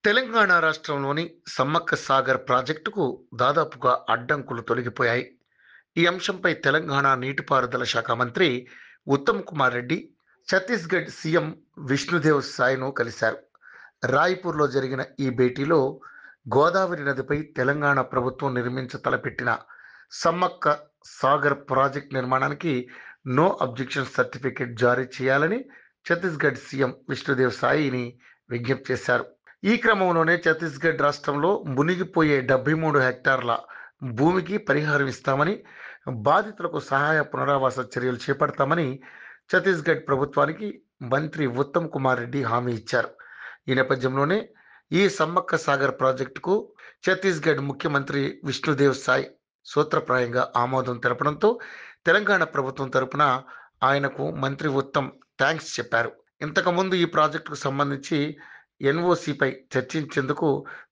తెలంగాణ రాష్ట్రంలోని సమ్మక్క సాగర్ ప్రాజెక్టుకు దాదాపుగా అడ్డంకులు తొలగిపోయాయి. ఈ అంశంపై తెలంగాణ నీటిపారుదల శాఖ మంత్రి ఉత్తమ్ కుమార్ రెడ్డి ఛత్తీస్గఢ్ సీఎం విష్ణుదేవ్ సాయ్ను కలిశారు. రాయ్పూర్లో జరిగిన ఈ భేటీలో గోదావరి నదిపై తెలంగాణ ప్రభుత్వం నిర్మించ తలపెట్టిన సమ్మక్క సాగర్ ప్రాజెక్ట్ నిర్మాణానికి నో అబ్జెక్షన్ సర్టిఫికెట్ జారీ చేయాలని ఛత్తీస్గఢ్ సీఎం విష్ణుదేవ్ సాయిని విజ్ఞప్తి చేశారు. ఈ క్రమంలోనే ఛత్తీస్గఢ్ రాష్ట్రంలో మునిగిపోయే 73 హెక్టార్ల భూమికి పరిహారం ఇస్తామని, బాధితులకు సహాయ పునరావాస చర్యలు చేపడతామని ఛత్తీస్గఢ్ ప్రభుత్వానికి మంత్రి ఉత్తమ్ కుమార్ రెడ్డి హామీ ఇచ్చారు. ఈ నేపథ్యంలోనే ఈ సమ్మక్క సాగర్ ప్రాజెక్టుకు ఛత్తీస్గఢ్ ముఖ్యమంత్రి విష్ణుదేవ్ సాయ్ సూత్రప్రాయంగా ఆమోదం తెలపడంతో తెలంగాణ ప్రభుత్వం తరపున ఆయనకు మంత్రి ఉత్తమ్ థ్యాంక్స్ చెప్పారు. ఇంతకుముందు ఈ ప్రాజెక్టుకు సంబంధించి ఎన్ఓసిపై చర్చించేందుకు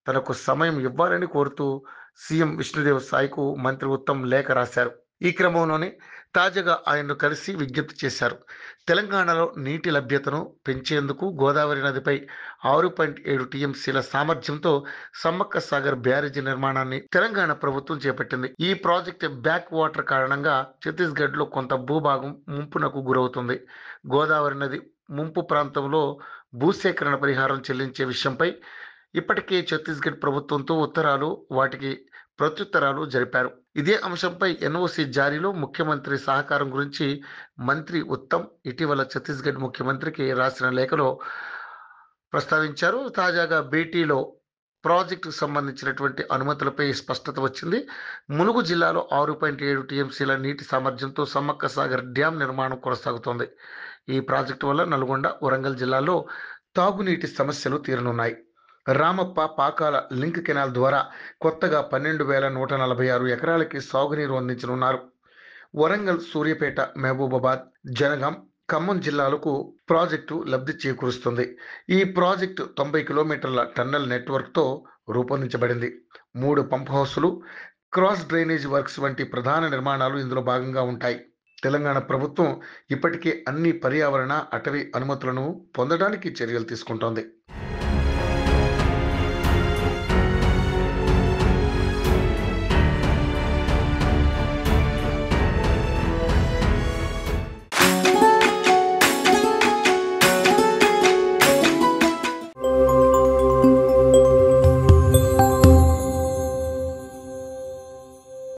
తనకు సమయం ఇవ్వాలని కోరుతూ సీఎం విష్ణుదేవ్ సాయ్కు మంత్రి ఉత్తమ్ లేఖ రాశారు. ఈ క్రమంలోనే తాజాగా ఆయన్ను కలిసి విజ్ఞప్తి చేశారు. తెలంగాణలో నీటి లభ్యతను పెంచేందుకు గోదావరి నదిపై 6.7 టీఎంసీల సామర్థ్యంతో సమ్మక్క సాగర్ బ్యారేజీ నిర్మాణాన్ని తెలంగాణ ప్రభుత్వం చేపట్టింది. ఈ ప్రాజెక్టు బ్యాక్ వాటర్ కారణంగా ఛత్తీస్గఢ్లో కొంత భూభాగం ముంపునకు గురవుతుంది. గోదావరి నది ముంపు ప్రాంతంలో భూసేకరణ పరిహారం చెల్లించే విషయంపై ఇప్పటికే ఛత్తీస్గఢ్ ప్రభుత్వంతో ఉత్తరాలు, వాటికి ప్రత్యుత్తరాలు జరిపారు. ఇదే అంశంపై ఎన్ఓసి జారీలో ముఖ్యమంత్రి సహకారం గురించి మంత్రి ఉత్తమ్ ఇటీవల ఛత్తీస్గఢ్ ముఖ్యమంత్రికి రాసిన లేఖలో ప్రస్తావించారు. తాజాగా భేటీలో ప్రాజెక్టుకు సంబంధించినటువంటి అనుమతులపై స్పష్టత వచ్చింది. ములుగు జిల్లాలో 6.7 టీఎంసీల నీటి సామర్థ్యంతో సమ్మక్క సాగర్ డ్యాం నిర్మాణం కొనసాగుతోంది. ఈ ప్రాజెక్టు వల్ల నల్గొండ, వరంగల్ జిల్లాల్లో తాగునీటి సమస్యలు తీరనున్నాయి. రామప్ప, పాకాల లింక్ కెనాల్ ద్వారా కొత్తగా 12,146 ఎకరాలకి సాగునీరు అందించనున్నారు. వరంగల్, సూర్యాపేట, మహబూబాబాద్, జనగాం, ఖమ్మం జిల్లాలకు ప్రాజెక్టు లబ్ధి చేకూరుస్తుంది. ఈ ప్రాజెక్టు 90 కిలోమీటర్ల టన్నెల్ నెట్వర్క్తో రూపొందించబడింది. 3 పంప్ హౌసులు, క్రాస్ డ్రైనేజ్ వర్క్స్ వంటి ప్రధాన నిర్మాణాలు ఇందులో భాగంగా ఉంటాయి. తెలంగాణ ప్రభుత్వం ఇప్పటికే అన్ని పర్యావరణ, అటవీ అనుమతులను పొందడానికి చర్యలు తీసుకుంటోంది.